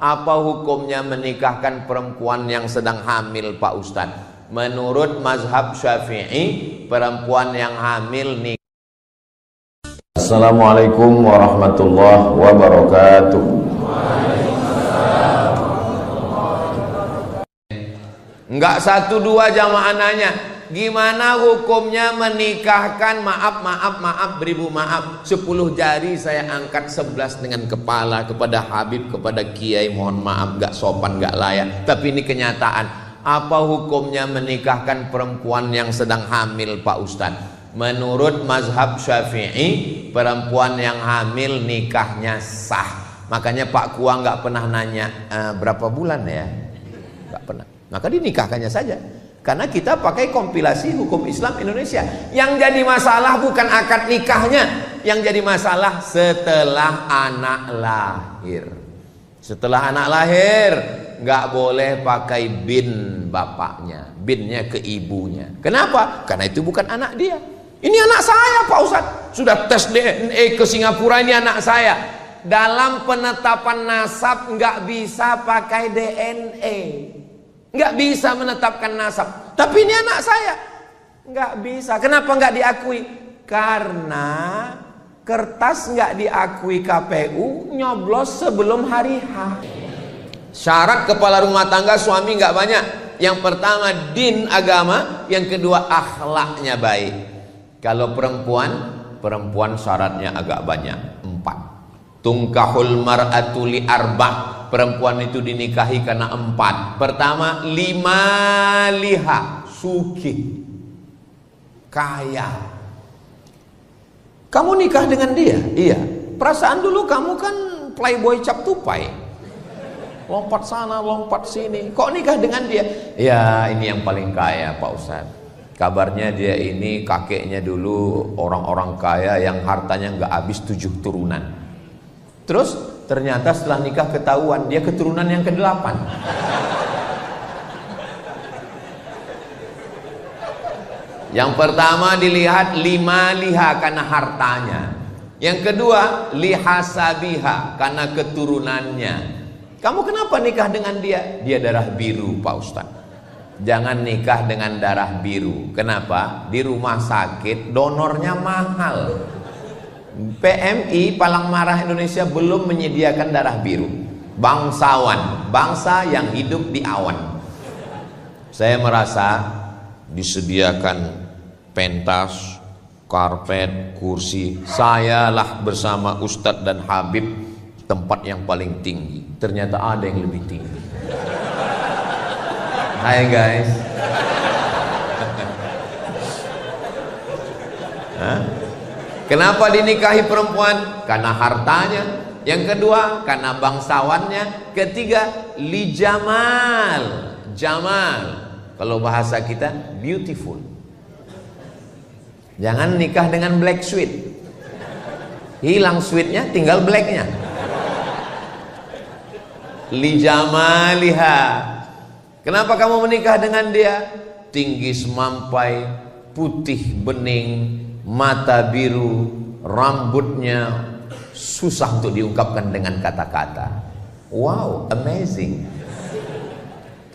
Apa hukumnya menikahkan perempuan yang sedang hamil, Pak Ustadz? Menurut mazhab Syafi'i, perempuan yang hamil nikah. Assalamualaikum warahmatullahi wabarakatuh. Enggak satu dua jamaah nanya, gimana hukumnya menikahkan, maaf, beribu maaf, 10 jari saya angkat 11 dengan kepala kepada Habib, kepada Kiai, mohon maaf, gak sopan, gak layak, tapi ini kenyataan. Apa hukumnya menikahkan perempuan yang sedang hamil, Pak Ustadz? Menurut mazhab Syafi'i, perempuan yang hamil nikahnya sah. Makanya Pak Kua gak pernah nanya berapa bulan ya, gak pernah. Maka dinikahkannya saja. Karena kita pakai kompilasi hukum Islam Indonesia. Yang jadi masalah bukan akad nikahnya, yang jadi masalah setelah anak lahir. Setelah anak lahir nggak boleh pakai bin bapaknya, binnya ke ibunya. Kenapa? Karena itu bukan anak dia. Ini anak saya, Pak Ustadz. Sudah tes DNA ke Singapura, ini anak saya. Dalam penetapan nasab nggak bisa pakai DNA. Nggak bisa menetapkan nasab, tapi ini anak saya. Nggak bisa. Kenapa nggak diakui? Karena kertas nggak diakui KPU, nyoblos sebelum hari H. Syarat kepala rumah tangga suami nggak banyak. Yang pertama din agama, yang kedua akhlaknya baik. Kalau perempuan syaratnya agak banyak, 4. Tungkahul mar'atu li arba'. Perempuan itu dinikahi karena 4. Pertama, 5 liha, sugih, kaya. Kamu nikah dengan dia? Iya. Perasaan dulu kamu kan playboy cap tupai, lompat sana lompat sini. Kok nikah dengan dia? Ya ini yang paling kaya, Pak Ustadz. Kabarnya dia ini kakeknya dulu orang-orang kaya yang hartanya nggak habis 7 turunan. Terus ternyata setelah nikah ketahuan dia keturunan yang ke-8. Yang pertama dilihat 5 liha karena hartanya. Yang kedua lihasabiha karena keturunannya. Kamu kenapa nikah dengan dia? Dia darah biru, Pak Ustadz. Jangan nikah dengan darah biru. Kenapa? Di rumah sakit donornya mahal. PMI Palang Merah Indonesia belum menyediakan darah biru. Bangsawan, bangsa yang hidup di awan. Saya merasa disediakan pentas, karpet, kursi. Sayalah bersama Ustadz dan Habib tempat yang paling tinggi. Ternyata ada yang lebih tinggi. Hai guys. Hah? Kenapa dinikahi perempuan? Karena hartanya. Yang kedua, karena bangsawannya. Ketiga, li jamal. Jamal, kalau bahasa kita, beautiful. Jangan nikah dengan black sweet. Hilang sweetnya, tinggal blacknya. Li jamaliha. Kenapa kamu menikah dengan dia? Tinggi semampai, putih bening, mata biru, rambutnya susah untuk diungkapkan dengan kata-kata. Wow, amazing.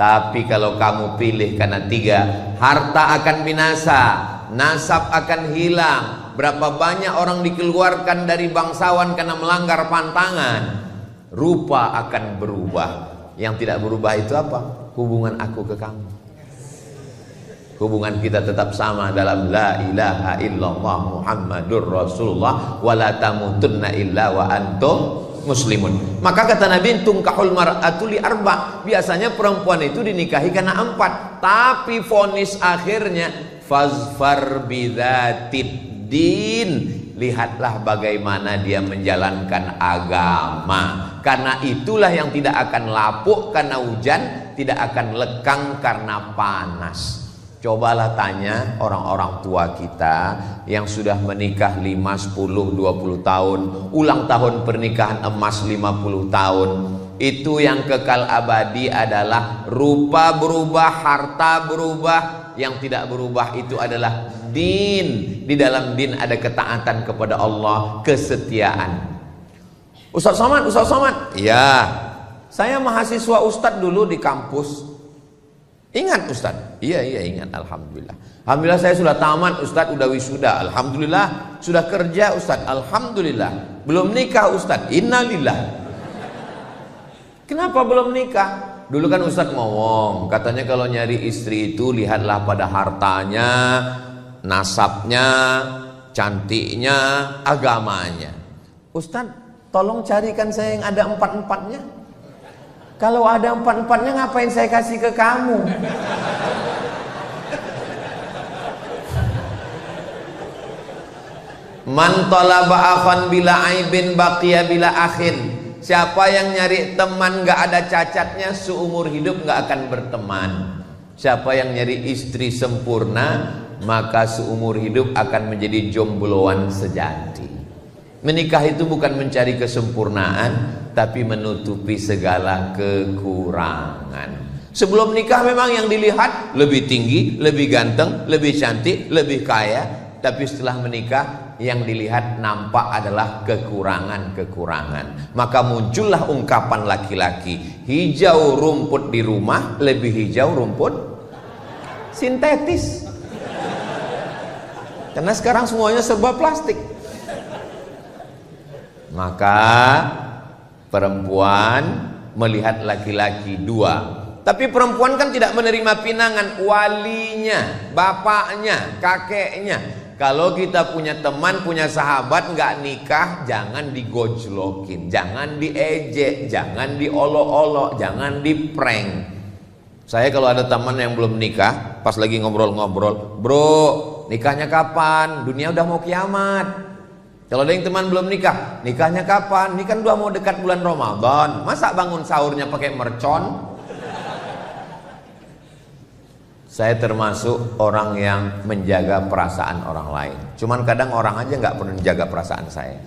Tapi kalau kamu pilih karena 3, harta akan binasa, nasab akan hilang. Berapa banyak orang dikeluarkan dari bangsawan karena melanggar pantangan. Rupa akan berubah. Yang tidak berubah itu apa? Hubungan aku ke kamu. Hubungan kita tetap sama dalam la ilaha illallah Muhammadur Rasulullah wa la tamutunna illa wa antum muslimun. Maka kata Nabi, tungkahul mar'atu li arba'. Biasanya perempuan itu dinikahi karena 4. Tapi vonis akhirnya fazfar bidzatid din. Lihatlah bagaimana dia menjalankan agama. Karena itulah yang tidak akan lapuk karena hujan, tidak akan lekang karena panas. Cobalah tanya orang-orang tua kita yang sudah menikah 5, 10, 20 tahun, ulang tahun pernikahan emas 50 tahun. Itu yang kekal abadi adalah rupa berubah, harta berubah. Yang tidak berubah itu adalah din. Di dalam din ada ketaatan kepada Allah, kesetiaan. Ustaz Somad, ya, Saya mahasiswa Ustadz dulu di kampus. Ingat Ustadz? Iya ingat, alhamdulillah. Alhamdulillah saya sudah tamat Ustadz, udah wisuda. Alhamdulillah sudah kerja Ustadz. Alhamdulillah. Belum nikah Ustadz. Innalillah. Kenapa belum nikah? Dulu kan Ustadz ngomong, katanya kalau nyari istri itu lihatlah pada hartanya, nasabnya, cantiknya, agamanya. Ustadz, tolong carikan saya yang ada 4-4-nya. Kalau ada 4-4-nya ngapain saya kasih ke kamu? Man talaba akhan bila aibin baqiya bila akhin. Siapa yang nyari teman gak ada cacatnya, seumur hidup gak akan berteman. Siapa yang nyari istri sempurna, maka seumur hidup akan menjadi jombloan sejati. Menikah itu bukan mencari kesempurnaan, tapi menutupi segala kekurangan. Sebelum nikah memang yang dilihat lebih tinggi, lebih ganteng, lebih cantik, lebih kaya. Tapi setelah menikah yang dilihat nampak adalah kekurangan-kekurangan. Maka muncullah ungkapan laki-laki, hijau rumput di rumah lebih hijau rumput sintetis. Karena sekarang semuanya serba plastik. Maka perempuan melihat laki-laki dua. Tapi perempuan kan tidak menerima pinangan, walinya, bapaknya, kakeknya. Kalau kita punya teman, punya sahabat nggak nikah, jangan digojlokin, jangan diejek, jangan diolok-olok, jangan diprank. Saya kalau ada teman yang belum nikah, pas lagi ngobrol-ngobrol, bro, nikahnya kapan? Dunia udah mau kiamat. Kalau ada yang teman belum nikah, nikahnya kapan? Ini kan udah mau dekat bulan Ramadan. Masa bangun sahurnya pakai mercon? Saya termasuk orang yang menjaga perasaan orang lain. Cuman kadang orang aja nggak pernah menjaga perasaan saya.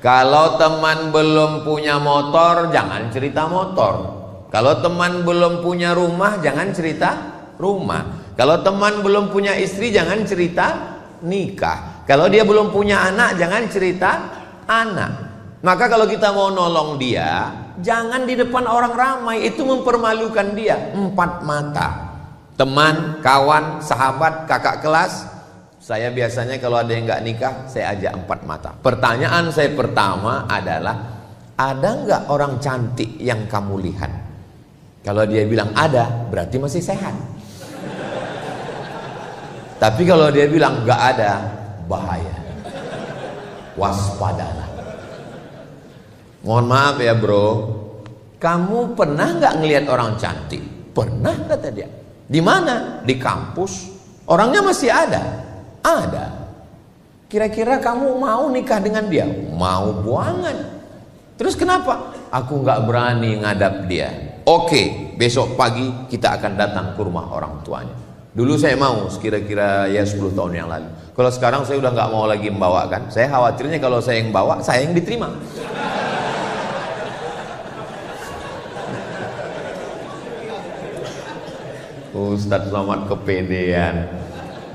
Kalau teman belum punya motor, jangan cerita motor. Kalau teman belum punya rumah, jangan cerita rumah. Kalau teman belum punya istri, jangan cerita nikah. Kalau dia belum punya anak, jangan cerita anak. Maka kalau kita mau nolong dia, jangan di depan orang ramai, itu mempermalukan dia. 4 mata. Teman, kawan, sahabat, kakak kelas. Saya biasanya kalau ada yang nggak nikah, saya ajak 4 mata. Pertanyaan saya pertama adalah, ada nggak orang cantik yang kamu lihat? Kalau dia bilang ada, berarti masih sehat. Tapi kalau dia bilang nggak ada, bahaya, waspadalah. Mohon maaf ya bro, kamu pernah nggak ngelihat orang cantik? Pernah, kata dia. Di mana? Di kampus. Orangnya masih ada. Ada. Kira-kira kamu mau nikah dengan dia? Mau buangan. Terus kenapa? Aku nggak berani ngadap dia. Oke, besok pagi kita akan datang ke rumah orang tuanya. Dulu saya mau, kira-kira ya 10 tahun yang lalu. Kalau sekarang saya udah nggak mau lagi membawakan. Saya khawatirnya kalau saya yang bawa, saya yang diterima. Ustadz Somad kepedean.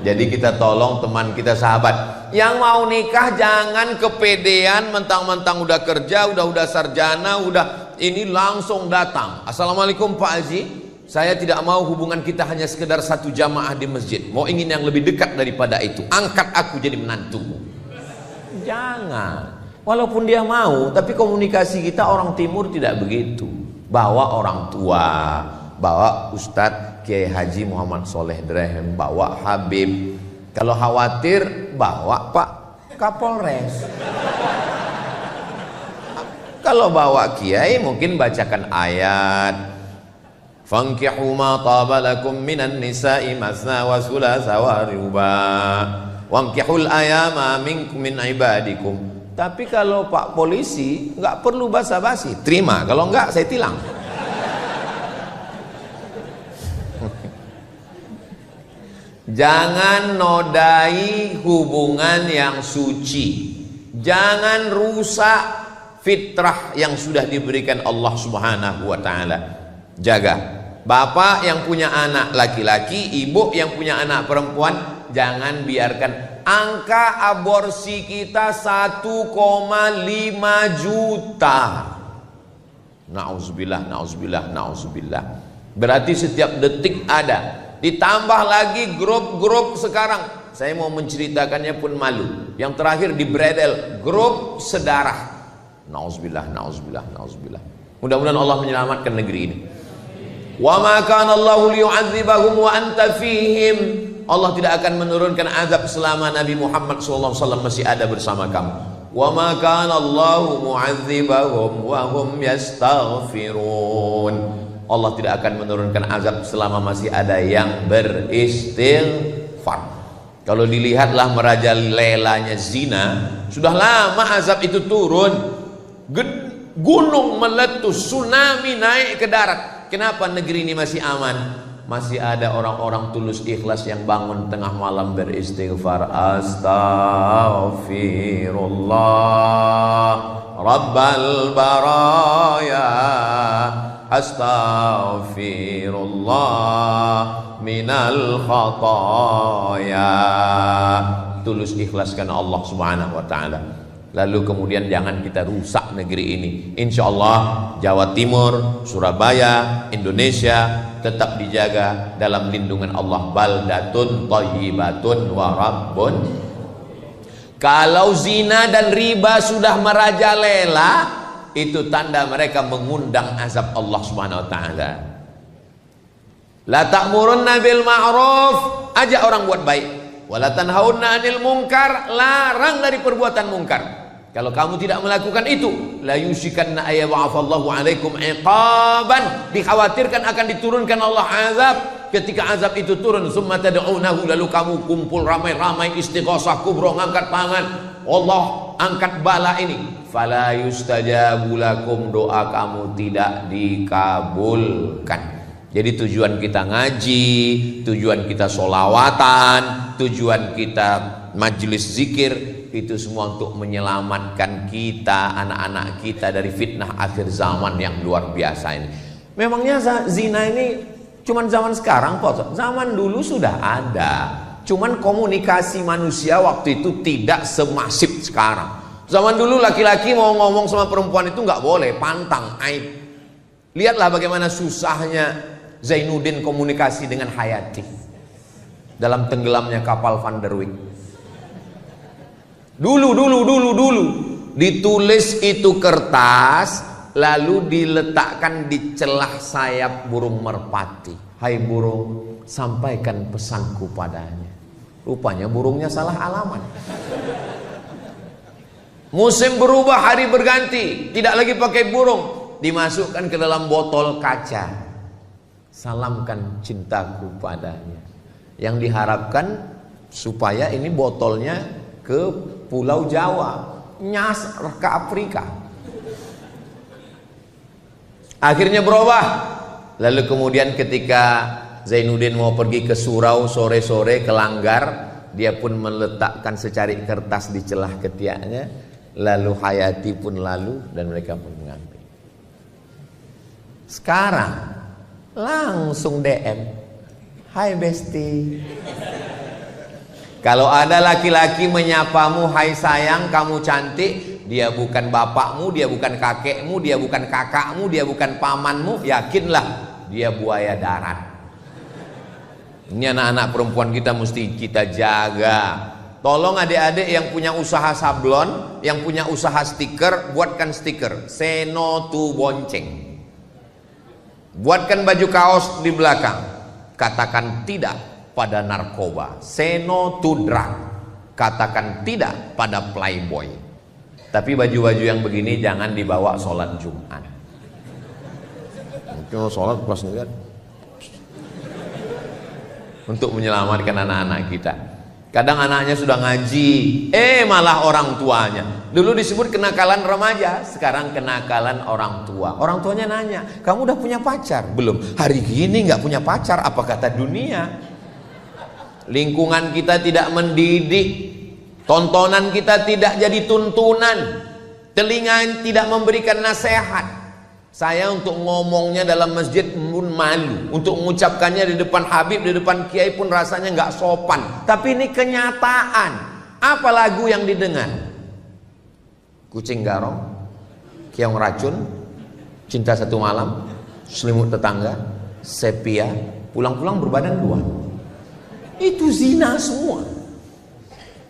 Jadi kita tolong teman kita, sahabat yang mau nikah, jangan kepedean mentang-mentang udah kerja, udah sarjana, udah ini langsung datang. Assalamualaikum Pak Haji, saya tidak mau hubungan kita hanya sekedar 1 jamaah di masjid. Mau ingin yang lebih dekat daripada itu. Angkat aku jadi menantumu. Jangan. Walaupun dia mau, tapi komunikasi kita orang timur tidak begitu. Bawa orang tua, bawa Ustadz Kiai Haji Muhammad Soleh Drehem, bawa Habib. Kalau khawatir, bawa Pak Kapolres. Kalau bawa Kiai, mungkin bacakan ayat. Fankihu ma taba lakum minan nisa'i masna wa thulatha wa ruba. Wankihul ayama minkum min ibadikum. Tapi kalau Pak polisi, nggak perlu basa-basi, terima. Kalau nggak, saya tilang. Jangan nodai hubungan yang suci. Jangan rusak fitrah yang sudah diberikan Allah Subhanahu wa taala. Jaga. Bapak yang punya anak laki-laki, ibu yang punya anak perempuan, jangan biarkan angka aborsi kita 1,5 juta. Nauzubillah, nauzubillah, nauzubillah. Berarti setiap detik ada. Ditambah lagi grup-grup sekarang. Saya mau menceritakannya pun malu. Yang terakhir di Bredel, grup sedarah. Nauzubillah, nauzubillah, nauzubillah. Mudah-mudahan Allah menyelamatkan negeri ini. Wa ma kana Allahu liyu'adzibahum wa anta fihim. Allah tidak akan menurunkan azab selama Nabi Muhammad SAW masih ada bersama kamu. Wa ma kana Allahu mu'adzibahum wa hum yastaghfirun. Allah tidak akan menurunkan azab selama masih ada yang beristighfar. Kalau dilihatlah merajalelanya zina, sudah lama azab itu turun. Gunung meletus, tsunami naik ke darat. Kenapa negeri ini masih aman? Masih ada orang-orang tulus ikhlas yang bangun tengah malam beristighfar. Astaghfirullah Rabbal baraya, astaghfirullah minal khataya. Tulus ikhlas karena Allah Subhanahu wa ta'ala. Lalu kemudian jangan kita rusak negeri ini. Insya Allah Jawa Timur, Surabaya, Indonesia tetap dijaga dalam lindungan Allah. Baldatun thayyibatun wa rabbun. Kalau zina dan riba sudah merajalela, itu tanda mereka mengundang azab Allah Subhanahu wa ta'ala. La ta'murunna bil ma'ruf, ajak orang buat baik. Wa la tanhaunna 'anil munkar, larang dari perbuatan munkar. Kalau kamu tidak melakukan itu, la yushikanna ayyab'afallahu 'alaikum 'iqaban, dikhawatirkan akan diturunkan Allah azab. Ketika azab itu turun, summa tad'unahu, lalu kamu kumpul ramai-ramai istighosah kubro, ngangkat tangan, Allah angkat bala ini. Fala yustajabu lakum, doa kamu tidak dikabulkan. Jadi tujuan kita ngaji, tujuan kita sholawatan, tujuan kita majelis zikir, itu semua untuk menyelamatkan kita, anak-anak kita dari fitnah akhir zaman yang luar biasa ini. Memangnya zina ini cuman zaman sekarang Pak? Zaman dulu sudah ada. Cuman komunikasi manusia waktu itu tidak semasif sekarang. Zaman dulu laki-laki mau ngomong sama perempuan itu nggak boleh, pantang, aib. Lihatlah bagaimana susahnya Zainuddin komunikasi dengan Hayati dalam tenggelamnya kapal Van der Wijk. Dulu ditulis itu kertas, lalu diletakkan di celah sayap burung merpati. Hai burung, sampaikan pesanku padanya. Rupanya burungnya salah alamat. Musim berubah, hari berganti, tidak lagi pakai burung, dimasukkan ke dalam botol kaca. Salamkan cintaku padanya. Yang diharapkan supaya ini botolnya ke Pulau Jawa, nyas ke Afrika. Akhirnya berubah. Lalu kemudian ketika Zainuddin mau pergi ke surau sore-sore ke Langgar, dia pun meletakkan secari kertas di celah ketiaknya. Lalu Hayati pun lalu dan mereka pun mengambil. Sekarang langsung DM, hai besti. Kalau ada laki-laki menyapamu, hai sayang, kamu cantik, dia bukan bapakmu, dia bukan kakekmu, dia bukan kakakmu, dia bukan pamanmu, yakinlah dia buaya darat. Ini anak-anak perempuan kita mesti kita jaga. Tolong adik-adik yang punya usaha sablon, yang punya usaha stiker, buatkan stiker say no to bonceng. Buatkan baju kaos di belakang, katakan tidak pada narkoba, say no to drug, katakan tidak pada playboy. Tapi baju-baju yang begini jangan dibawa sholat Jumat. Mungkin sholat pas enggak, untuk menyelamatkan anak-anak kita. Kadang anaknya sudah ngaji, malah orang tuanya. Dulu disebut kenakalan remaja, sekarang kenakalan orang tua. Orang tuanya nanya, kamu udah punya pacar? Belum. Hari gini nggak punya pacar, apa kata dunia? Lingkungan kita tidak mendidik, tontonan kita tidak jadi tuntunan, telinga tidak memberikan nasihat. Saya untuk ngomongnya dalam masjid pun malu, untuk mengucapkannya di depan Habib, di depan Kiai pun rasanya nggak sopan. Tapi ini kenyataan. Apa lagu yang didengar? Kucing garong, keong racun, Cinta Satu Malam, Selimut Tetangga, Sepia, pulang-pulang berbadan dua. Itu zina semua.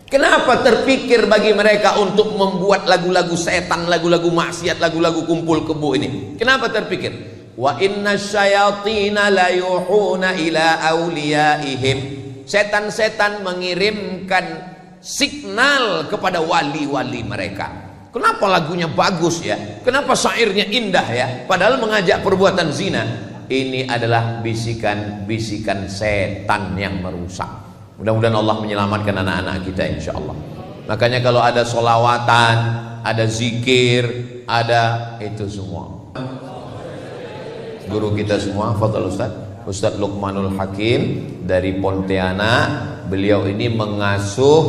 Kenapa terpikir bagi mereka untuk membuat lagu-lagu setan, lagu-lagu maksiat, lagu-lagu kumpul kebo ini? Kenapa terpikir? Wa inna syayatina la yuhuna ila awliyaihim. Setan-setan mengirimkan signal kepada wali-wali mereka. Kenapa lagunya bagus ya? Kenapa syairnya indah ya? Padahal mengajak perbuatan zina. Ini adalah bisikan-bisikan setan yang merusak. Mudah-mudahan Allah menyelamatkan anak-anak kita insya Allah. Makanya kalau ada solawatan, ada zikir, ada itu semua. Guru kita semua, Fadhil Ustadz Luqmanul Hakim dari Pontianak. Beliau ini mengasuh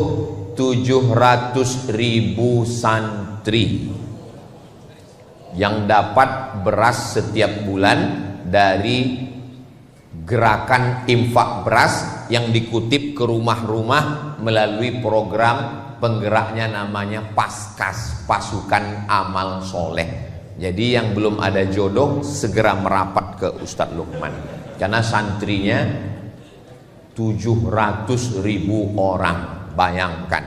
700.000 santri yang dapat beras setiap bulan dari gerakan infak beras yang dikutip ke rumah-rumah melalui program penggeraknya namanya Paskas, Pasukan Amal Soleh. Jadi yang belum ada jodoh segera merapat ke Ustadz Luqman, karena santrinya 700.000 orang. Bayangkan,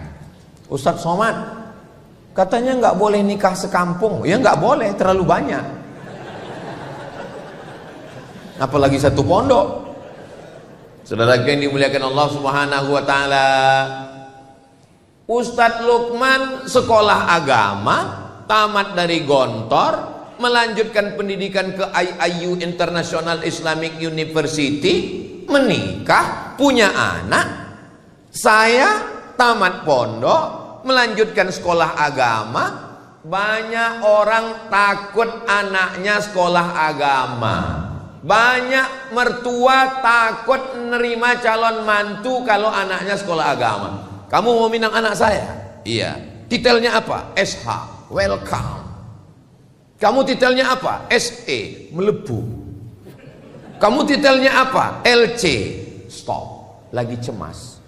Ustadz Somad katanya nggak boleh nikah sekampung. Ya nggak boleh, terlalu banyak. Apalagi satu pondok. Saudara yang dimuliakan Allah Subhanahu wa taala, Ustadz Luqman sekolah agama, tamat dari Gontor, melanjutkan pendidikan ke IIU International Islamic University, menikah, punya anak. Saya tamat pondok, melanjutkan sekolah agama. Banyak orang takut anaknya sekolah agama. Banyak mertua takut menerima calon mantu kalau anaknya sekolah agama. Kamu mau minang anak saya? Iya. Titelnya apa? SH, welcome. Kamu titelnya apa? SE, melebu. Kamu titelnya apa? LC, stop. Lagi cemas.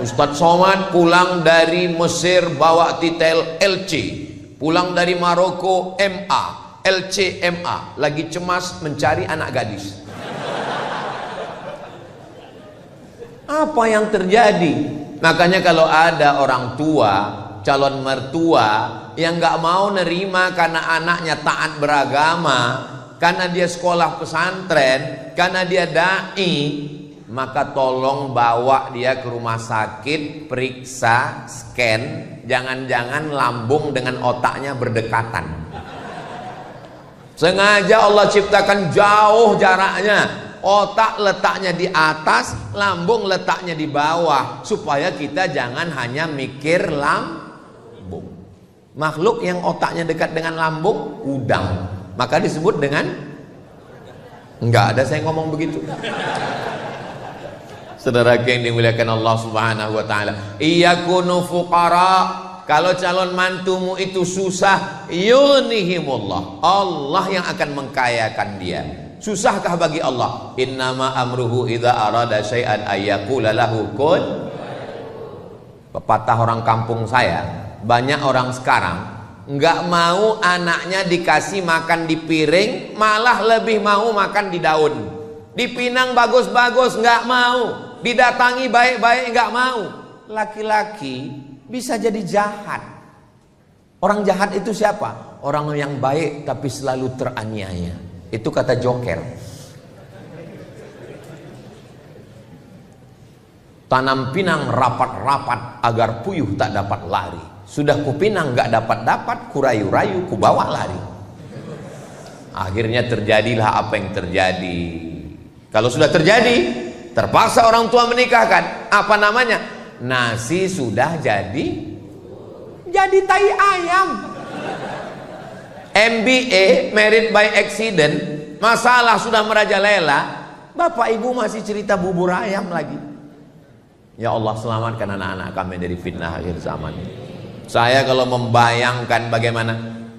Ustadz Somad pulang dari Mesir bawa titel LC, pulang dari Maroko MA, LC MA, lagi cemas mencari anak gadis. Apa yang terjadi? Makanya kalau ada orang tua, calon mertua yang nggak mau nerima karena anaknya taat beragama, karena dia sekolah pesantren, karena dia dai, maka tolong bawa dia ke rumah sakit, periksa, scan, jangan-jangan lambung dengan otaknya berdekatan. Sengaja Allah ciptakan jauh jaraknya. Otak letaknya di atas, lambung letaknya di bawah, supaya kita jangan hanya mikir lambung. Makhluk yang otaknya dekat dengan lambung, udang. Maka disebut dengan, enggak ada saya ngomong begitu. Saudara yang dimuliakan Allah Subhanahu wa taala, iyakunu fuqara, kalau calon mantumu itu susah, yunihimullah, Allah yang akan mengkayakan dia. Susahkah bagi Allah? Innama amruhu idza arada syai'an ayyaqula lahu kun. Pepatah orang kampung saya, banyak orang sekarang nggak mau anaknya dikasih makan di piring, malah lebih mau makan di daun. Dipinang bagus-bagus nggak mau, didatangi baik-baik nggak mau. Laki-laki bisa jadi jahat. Orang jahat itu siapa? Orang yang baik tapi selalu teraniaya. Itu kata Joker. Tanam pinang rapat-rapat agar puyuh tak dapat lari. Sudah kupinang gak dapat-dapat, kurayu-rayu kubawa lari. Akhirnya terjadilah apa yang terjadi. Kalau sudah terjadi, terpaksa orang tua menikahkan. Apa namanya? Nasi sudah jadi tai ayam. MBA, married by accident, masalah sudah merajalela, bapak ibu masih cerita bubur ayam lagi. Ya Allah, selamatkan anak-anak kami dari fitnah akhir zaman. Saya kalau membayangkan bagaimana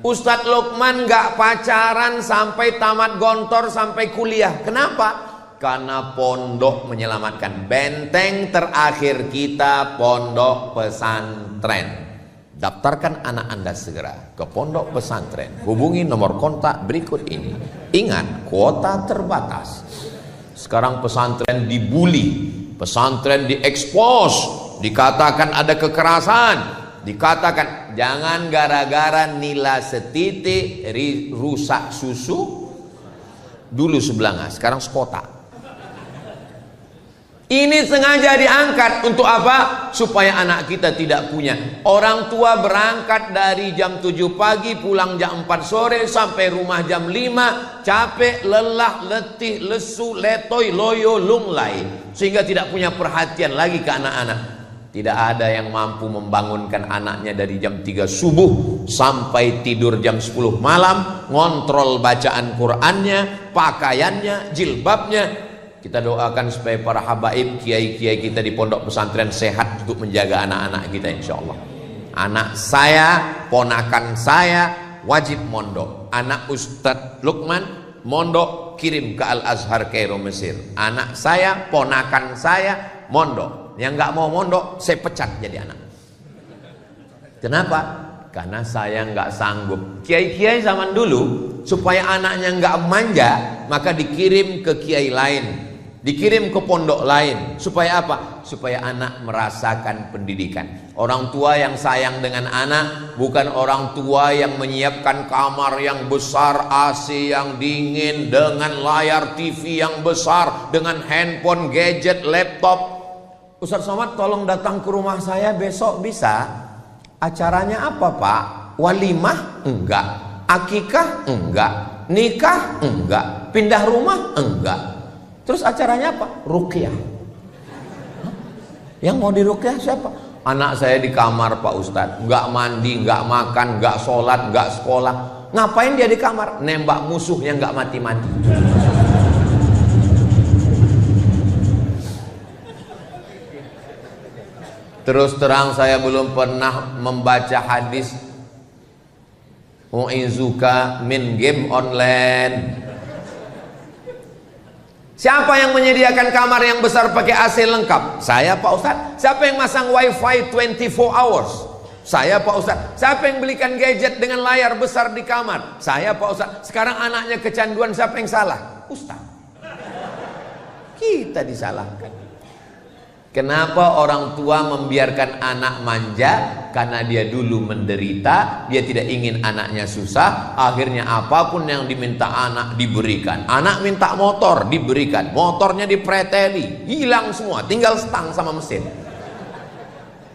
Ustadz Luqman gak pacaran sampai tamat Gontor, sampai kuliah. Kenapa? Karena pondok menyelamatkan. Benteng terakhir kita pondok pesantren. Daftarkan anak Anda segera ke pondok pesantren. Hubungi nomor kontak berikut ini. Ingat, kuota terbatas. Sekarang pesantren dibully, pesantren diekspos, dikatakan ada kekerasan, dikatakan jangan gara-gara nila setitik rusak susu. Dulu sebelanga, sekarang sekota. Ini sengaja diangkat untuk apa? Supaya anak kita tidak punya. Orang tua berangkat dari jam 7 pagi, pulang jam 4 sore, sampai rumah jam 5, capek, lelah, letih, lesu, letoy, loyo, lunglai, sehingga tidak punya perhatian lagi ke anak-anak. Tidak ada yang mampu membangunkan anaknya dari jam 3 subuh sampai tidur jam 10 malam, ngontrol bacaan Qur'annya, pakaiannya, jilbabnya. Kita doakan supaya para habaib, kiai-kiai kita di pondok pesantren sehat untuk menjaga anak-anak kita, insya Allah. Anak saya, ponakan saya wajib mondok. Anak Ustadz Lukman mondok, kirim ke Al-Azhar Kairo Mesir. Anak saya, ponakan saya mondok. Yang nggak mau mondok, saya pecat jadi anak. Kenapa? Karena saya nggak sanggup. Kiai-kiai zaman dulu, supaya anaknya nggak manja, maka dikirim ke kiai lain, dikirim ke pondok lain. Supaya apa? Supaya anak merasakan pendidikan. Orang tua yang sayang dengan anak bukan orang tua yang menyiapkan kamar yang besar, AC yang dingin, dengan layar TV yang besar, dengan handphone, gadget, laptop. Ustaz Somad, tolong datang ke rumah saya besok bisa? Acaranya apa Pak? Walimah? Enggak. Akikah? Enggak. Nikah? Enggak. Pindah rumah? Enggak. Terus acaranya apa? Ruqyah. Yang mau diruqyah siapa? Anak saya di kamar Pak Ustadz, nggak mandi, nggak makan, nggak sholat, nggak sekolah. Ngapain dia di kamar? Nembak musuh yang nggak mati-mati. Terus terang saya belum pernah membaca hadis u'izuka min game online. Siapa yang menyediakan kamar yang besar pakai AC lengkap? Saya Pak Ustadz. Siapa yang masang wifi 24 hours? Saya Pak Ustadz. Siapa yang belikan gadget dengan layar besar di kamar? Saya Pak Ustadz. Sekarang anaknya kecanduan, siapa yang salah? Ustadz. Kita disalahkan. Kenapa orang tua membiarkan anak manja? Karena dia dulu menderita, dia tidak ingin anaknya susah. Akhirnya apapun yang diminta anak diberikan. Anak minta motor, diberikan. Motornya dipreteli, hilang semua, tinggal stang sama mesin.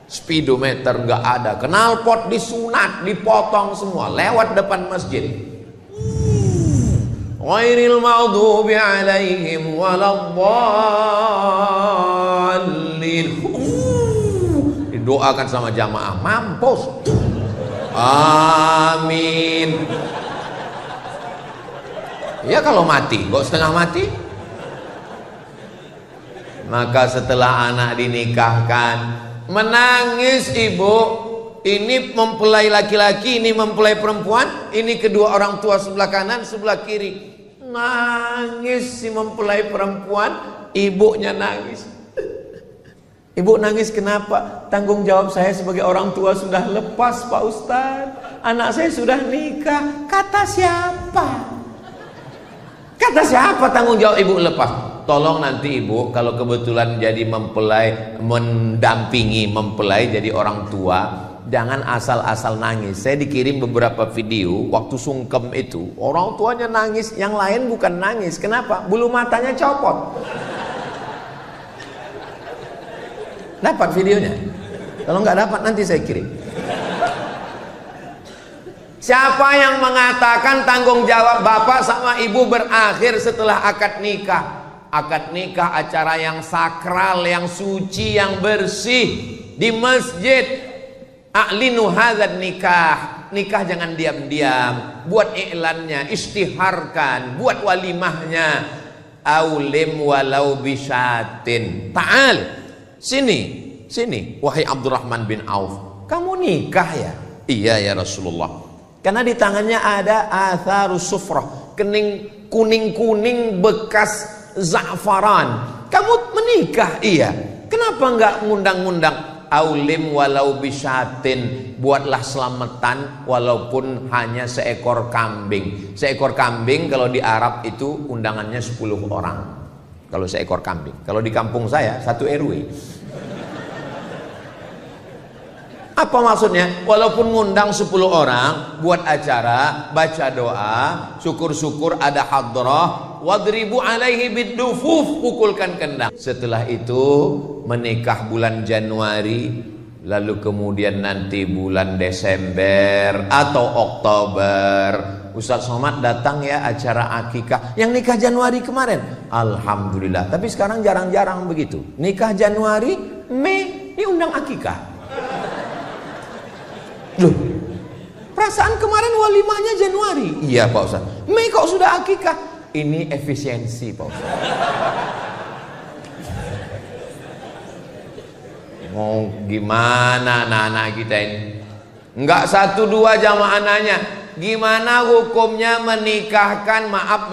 Speedometer nggak ada, knalpot disunat, dipotong semua, lewat depan masjid. Ghairil maghdubi alaihim waladdallin. Didoakan sama jamaah, mampus. Amin. Ya kalau mati, kok setengah mati? Maka setelah anak dinikahkan, menangis ibu. Ini mempelai laki-laki, ini mempelai perempuan, ini kedua orang tua sebelah kanan, sebelah kiri. Nangis si mempelai perempuan, ibunya nangis. Ibu nangis kenapa? Tanggung jawab saya sebagai orang tua sudah lepas Pak Ustadz. Anak saya sudah nikah. Kata siapa? Kata siapa tanggung jawab ibu lepas? Tolong nanti ibu kalau kebetulan jadi mempelai, mendampingi mempelai jadi orang tua, jangan asal-asal nangis. Saya dikirim beberapa video waktu sungkem itu, orang tuanya nangis, yang lain bukan nangis. Kenapa? Bulu matanya copot. Dapat videonya? Kalau nggak dapat nanti saya kirim. Siapa yang mengatakan tanggung jawab bapak sama ibu berakhir setelah akad nikah? Akad nikah acara yang sakral, yang suci, yang bersih di masjid. A'linu hadzal nikah. Nikah jangan diam-diam. Buat iklannya, istiharkan, buat walimahnya. Aulim walau bisyatin. Ta'al. Sini, wahai Abdurrahman bin Auf. Kamu nikah ya? Iya ya Rasulullah. Karena di tangannya ada atharus sufrah, kuning-kuning bekas za'faran. Kamu menikah? Iya. Kenapa enggak ngundang-ngundang aulim walau bisyatin, buatlah selamatan walaupun hanya seekor kambing. Seekor kambing kalau di Arab itu undangannya 10 orang. Kalau seekor kambing. Kalau di kampung saya 1 RW. Apa maksudnya? Walaupun ngundang 10 orang, buat acara, baca doa, syukur-syukur ada hadrah, wadribu alaihi biddufuf, pukulkan kendang. Setelah itu menikah bulan Januari, lalu kemudian nanti bulan Desember atau Oktober, Ustaz Somad datang ya acara akikah. Yang nikah Januari kemarin, alhamdulillah. Tapi sekarang jarang-jarang begitu. Nikah Januari, Mei diundang akikah. Loh, perasaan kemarin walimahnya Januari. Iya Pak Ustaz. Mei kok sudah akikah? Ini efisiensi Pak Ustaz. Mau gimana anak-anak kita ini? Enggak 1, 2 jamaah nanya, gimana hukumnya menikahkan, maaf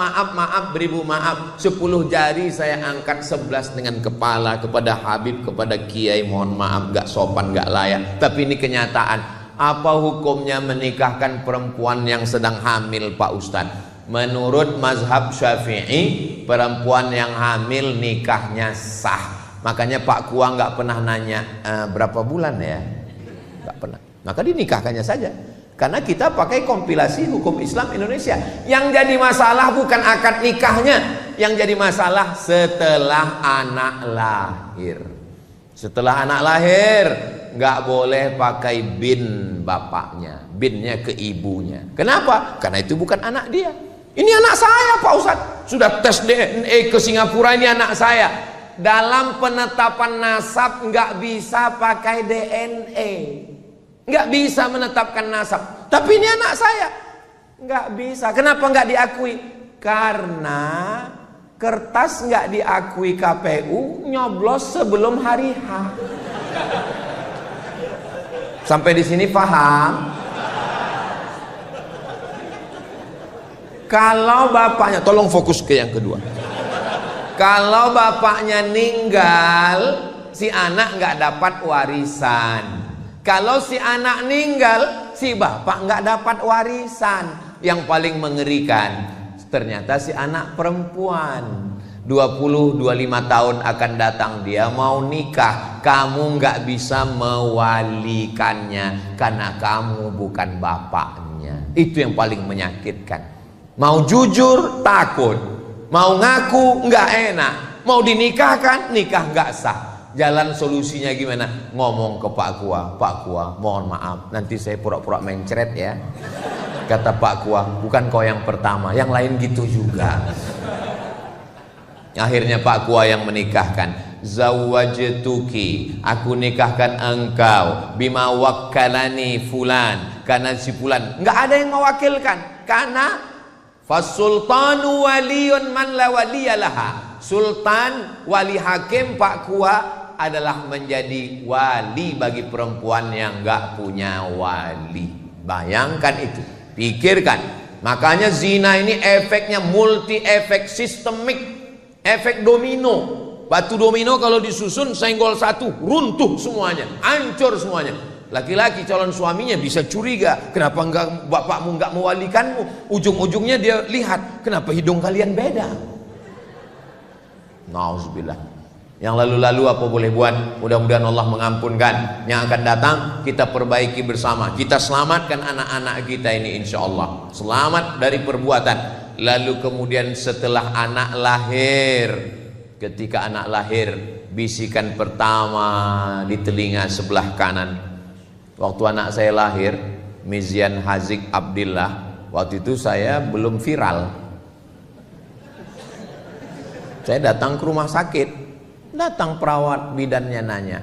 beribu maaf, 10 jari saya angkat 11 dengan kepala kepada Habib, kepada Kiai, mohon maaf gak sopan, gak layak. Tapi ini kenyataan. Apa hukumnya menikahkan perempuan yang sedang hamil Pak Ustadz? Menurut mazhab Syafi'i, perempuan yang hamil nikahnya sah. Makanya Pak Kua nggak pernah nanya berapa bulan ya, nggak pernah. Maka dinikahkannya saja. Karena kita pakai kompilasi hukum Islam Indonesia. Yang jadi masalah bukan akad nikahnya, yang jadi masalah setelah anak lahir. Setelah anak lahir nggak boleh pakai bin bapaknya, binnya ke ibunya. Kenapa? Karena itu bukan anak dia. Ini anak saya Pak Ustadz. Sudah tes DNA ke Singapura, ini anak saya. Dalam penetapan nasab nggak bisa pakai DNA, nggak bisa menetapkan nasab. Tapi ini anak saya, nggak bisa. Kenapa nggak diakui? Karena kertas nggak diakui KPU, nyoblos sebelum hari H. Sampai di sini paham? Kalau bapaknya, tolong fokus ke yang kedua. Kalau bapaknya meninggal, si anak nggak dapat warisan. Kalau si anak meninggal, si bapak nggak dapat warisan. Yang paling mengerikan, ternyata si anak perempuan 20-25 tahun akan datang, dia mau nikah, kamu nggak bisa mewalikannya karena kamu bukan bapaknya. Itu yang paling menyakitkan. Mau jujur takut, mau ngaku nggak enak, mau dinikahkan nikah nggak sah. Jalan solusinya gimana? Ngomong ke Pak Kua, Pak Kua mohon maaf, nanti saya pura-pura mencret ya. Kata Pak Kua, bukan kau yang pertama, yang lain gitu juga. Akhirnya Pak Kua yang menikahkan. Zawwajtuki, aku nikahkan engkau, bima wakkalani fulan, karena si fulan. Nggak ada yang mewakilkan, karena fasultanu waliyun man la waliyalaha. Sultan, wali hakim Pak Kua adalah menjadi wali bagi perempuan yang nggak punya wali. Bayangkan itu, pikirkan. Makanya zina ini efeknya multi efek, sistemik, efek domino. Batu domino kalau disusun senggol satu, runtuh semuanya, hancur semuanya. Laki-laki calon suaminya bisa curiga, kenapa enggak bapakmu enggak mewalikanmu? Ujung-ujungnya dia lihat, kenapa hidung kalian beda? Nauzubillah. Yang lalu-lalu apa boleh buat, mudah-mudahan Allah mengampunkan. Yang akan datang kita perbaiki bersama, kita selamatkan anak-anak kita ini insya Allah, selamat dari perbuatan. Lalu kemudian setelah anak lahir, ketika anak lahir, bisikan pertama di telinga sebelah kanan. Waktu anak saya lahir, Mizian Hazik Abdillah, waktu itu saya belum viral. Saya datang ke rumah sakit, datang perawat bidannya nanya,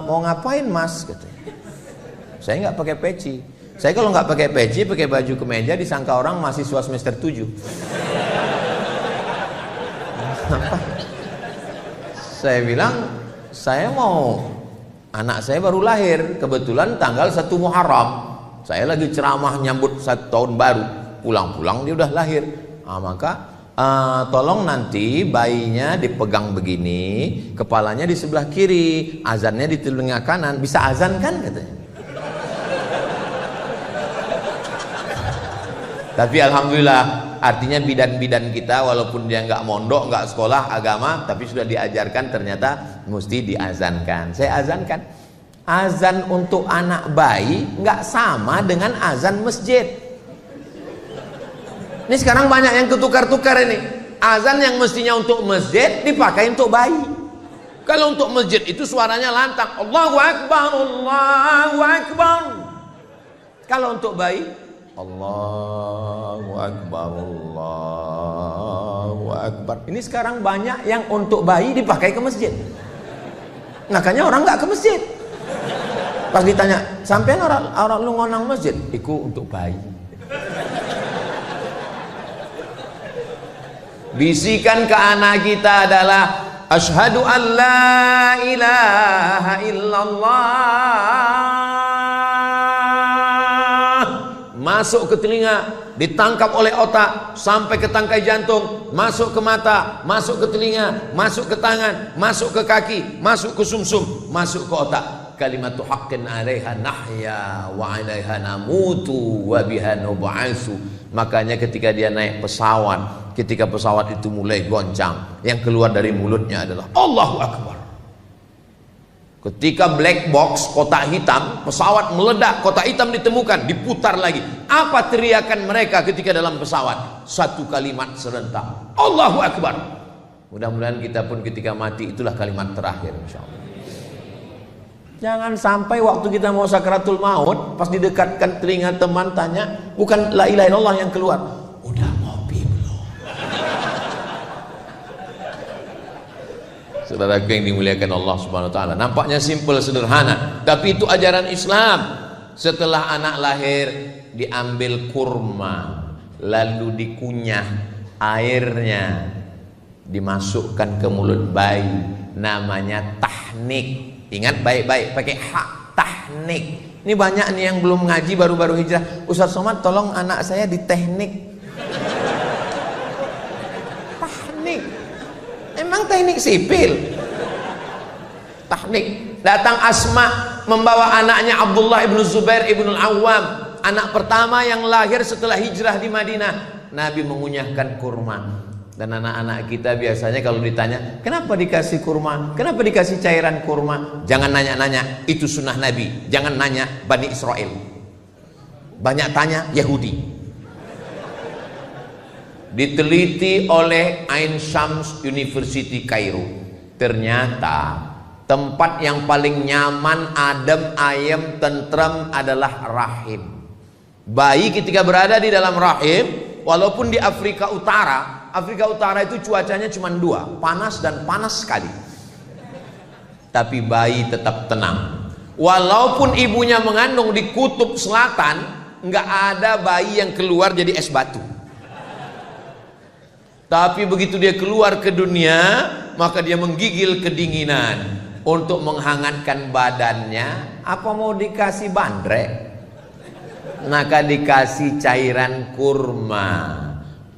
mau ngapain mas? Katanya. Saya nggak pakai peci. Saya kalau nggak pakai peci, pakai baju kemeja, disangka orang mahasiswa semester 7. Saya bilang, saya mau, anak saya baru lahir, kebetulan tanggal 1 Muharram. Saya lagi ceramah nyambut 1 tahun baru, pulang-pulang dia udah lahir. Maka tolong nanti bayinya dipegang begini, kepalanya di sebelah kiri, azannya di telinga kanan. Bisa azan kan katanya. Tapi alhamdulillah, artinya bidan-bidan kita walaupun dia nggak mondok, nggak sekolah agama, tapi sudah diajarkan ternyata mesti diazankan. Saya azankan. Azan untuk anak bayi nggak sama dengan azan masjid. Ini sekarang banyak yang ketukar-tukar ini. Azan yang mestinya untuk masjid dipakai untuk bayi. Kalau untuk masjid itu suaranya lantang, Allahu Akbar, Allahu Akbar. Kalau untuk bayi, Allahu Akbar, Allahu Akbar. Ini sekarang banyak yang untuk bayi dipakai ke masjid. Makanya orang nggak ke masjid. Pas ditanya, sampean orang lu ngonang masjid? Iku untuk bayi. Bisikan ke anak kita adalah asyhadu an la ilaha illallah. Masuk ke telinga, ditangkap oleh otak sampai ke tangkai jantung, masuk ke mata, masuk ke telinga, masuk ke tangan, masuk ke kaki, masuk ke sumsum, masuk ke otak. Kalimatu haqqin 'alaiha nahya wa 'alaiha namutu wa biha nub'atsu. Makanya ketika dia naik pesawat, ketika pesawat itu mulai goncang, yang keluar dari mulutnya adalah Allahu Akbar. Ketika black box, kotak hitam, pesawat meledak, kotak hitam ditemukan, diputar lagi. Apa teriakan mereka ketika dalam pesawat? Satu kalimat serentak, Allahu Akbar. Mudah-mudahan kita pun ketika mati itulah kalimat terakhir, insyaallah. Jangan sampai waktu kita mau sakaratul maut, pas didekatkan telinga teman tanya, bukan la ilaha illallah yang keluar, udah ngopi belum? Saudaraku yang dimuliakan Allah Subhanahu wa taala, nampaknya simpel sederhana, tapi itu ajaran Islam. Setelah anak lahir diambil kurma, lalu dikunyah airnya, dimasukkan ke mulut bayi, namanya tahnik. Ingat baik-baik, pakai hak, tahnik. Ini banyak nih yang belum ngaji, baru-baru hijrah. Ustaz Somad tolong anak saya di teknik. Tahnik. Emang teknik sipil? Tahnik. Datang Asma membawa anaknya Abdullah ibnu Zubair ibnu Al-Awwam, anak pertama yang lahir setelah hijrah di Madinah. Nabi mengunyahkan kurma. Dan anak-anak kita biasanya kalau ditanya, kenapa dikasih kurma? Kenapa dikasih cairan kurma? Jangan nanya-nanya, itu sunnah Nabi. Jangan nanya Bani Israel. Banyak tanya Yahudi. Diteliti oleh Ain Shams University Kairo. Ternyata tempat yang paling nyaman, adem, ayem, tentrem adalah rahim. Bayi ketika berada di dalam rahim, walaupun di Afrika Utara itu cuacanya cuma dua, panas dan panas sekali, tapi bayi tetap tenang. Walaupun ibunya mengandung di kutub selatan, nggak ada bayi yang keluar jadi es batu. Tapi begitu dia keluar ke dunia, maka dia menggigil kedinginan. Untuk menghangatkan badannya, apa mau dikasih bandrek? Maka dikasih cairan kurma.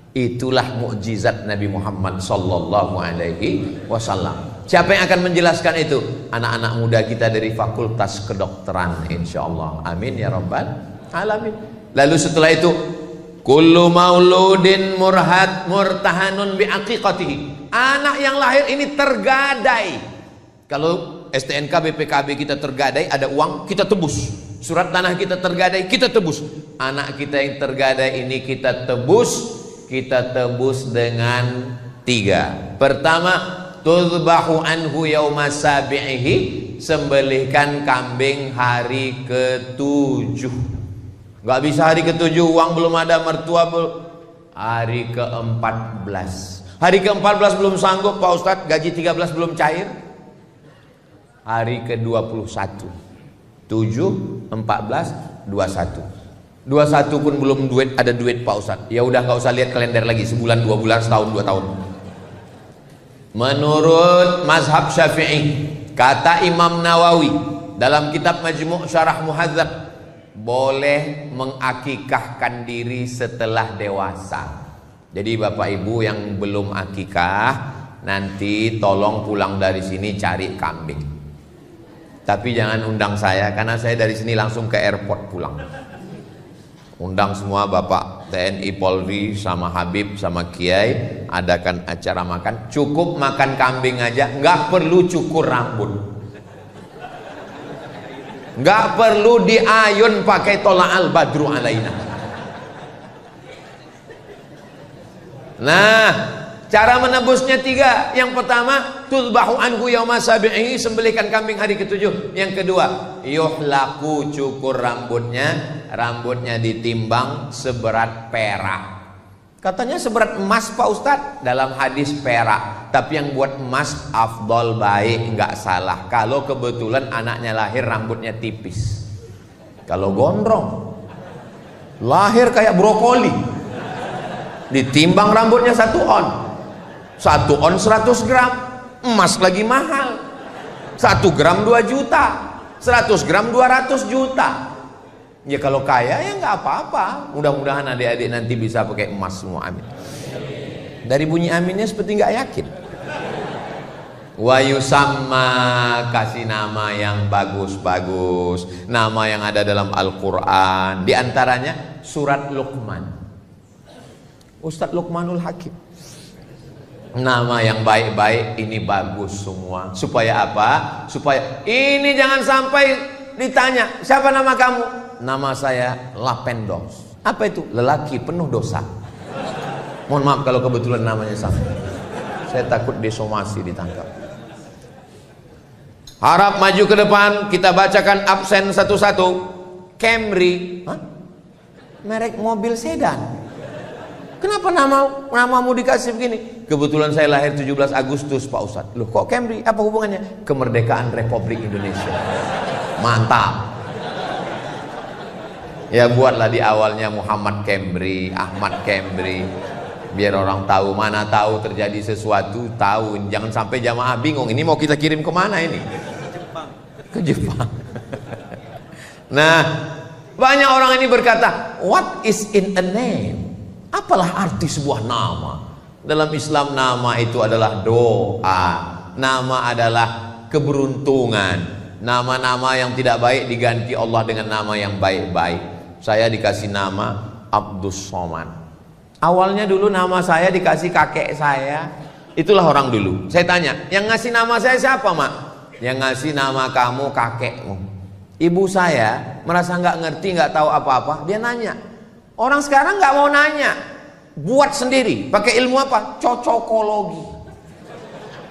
Itulah mukjizat Nabi Muhammad sallallahu alaihi wasallam. Siapa yang akan menjelaskan itu? Anak-anak muda kita dari Fakultas Kedokteran, insyaallah. Amin ya rabbal alamin. Lalu setelah itu, kullu mauludin murtahanun bi aqiqatihi. Anak yang lahir ini tergadai. Kalau STNK BPKB kita tergadai, ada uang, kita tebus. Surat tanah kita tergadai, kita tebus. Anak kita yang tergadai ini kita tebus dengan 3. Pertama, tuzbahu anhu yauma sabi'ihi, sembelihkan kambing hari ke-7. Gak bisa hari ke-7, uang belum ada, mertua belum. Hari ke-14. Hari ke-14 belum sanggup Pak Ustadz, gaji 13 belum cair. Hari ke-21. 7, 14, 21. 21 pun belum ada duit Pak Ustadz. Ya udah nggak usah lihat kalender lagi, sebulan, 2 bulan, setahun, 2 tahun. Menurut mazhab Syafi'i, kata Imam Nawawi dalam kitab Majmu' Syarah Muhadzab, boleh mengakikahkan diri setelah dewasa. Jadi Bapak Ibu yang belum akikah, nanti tolong pulang dari sini cari kambing. Tapi jangan undang saya, karena saya dari sini langsung ke airport pulang. Undang semua Bapak TNI, Polri, sama Habib, sama Kiai, adakan acara makan. Cukup makan kambing aja, nggak perlu cukur rambut, nggak perlu diayun pakai tola'al badru alaina. Nah, cara menebusnya 3. Yang pertama, tudbahu anhu yauma sabi'i, sembelihkan kambing hari ke-7. Yang kedua, yuhlaku, cukur rambutnya ditimbang seberat perak. Katanya seberat emas Pak Ustadz, dalam hadis perak. Tapi yang buat emas afdol, baik, nggak salah. Kalau kebetulan anaknya lahir rambutnya tipis. Kalau gondrong, lahir kayak brokoli, ditimbang rambutnya 1 on. 1 on 100 gram, emas lagi mahal. 1 gram 2 juta, 100 gram 200 juta. Ya kalau kaya ya nggak apa-apa. Mudah-mudahan adik-adik nanti bisa pakai emas semua, amin. Dari bunyi aminnya seperti nggak yakin. Wa yusamma, kasih nama yang bagus-bagus, nama yang ada dalam Al-Quran. Di antaranya surat Luqman, Ustadz Luqmanul Hakim. Nama yang baik-baik ini bagus semua. Supaya apa? Supaya ini jangan sampai ditanya, siapa nama kamu? Nama saya Lapendos. Apa itu? Lelaki penuh dosa. Mohon maaf kalau kebetulan namanya sama. Saya takut disomasi, ditangkap. Harap maju ke depan, kita bacakan absen satu-satu. Camry, hah? Merek mobil sedan. Kenapa namamu dikasih begini? Kebetulan saya lahir 17 Agustus Pak Ustadz. Loh kok Camry? Apa hubungannya? Kemerdekaan Republik Indonesia. Mantap. Ya buatlah di awalnya Muhammad Camry, Ahmad Camry. Biar orang tahu, mana tahu terjadi sesuatu, tahu. Jangan sampai jamaah bingung, ini mau kita kirim kemana ini? Ke Jepang. Nah, banyak orang ini berkata, what is in a name? Apalah arti sebuah nama? Dalam Islam nama itu adalah doa. Nama adalah keberuntungan. Nama-nama yang tidak baik diganti Allah dengan nama yang baik-baik. Saya dikasih nama Abdus Somad. Awalnya dulu nama saya dikasih kakek saya. Itulah orang dulu. Saya tanya, yang ngasih nama saya siapa, Mak? Yang ngasih nama kamu kakekmu. Ibu saya merasa nggak ngerti, nggak tahu apa-apa. Dia nanya. Orang sekarang nggak mau nanya, buat sendiri. Pakai ilmu apa? Cocokologi.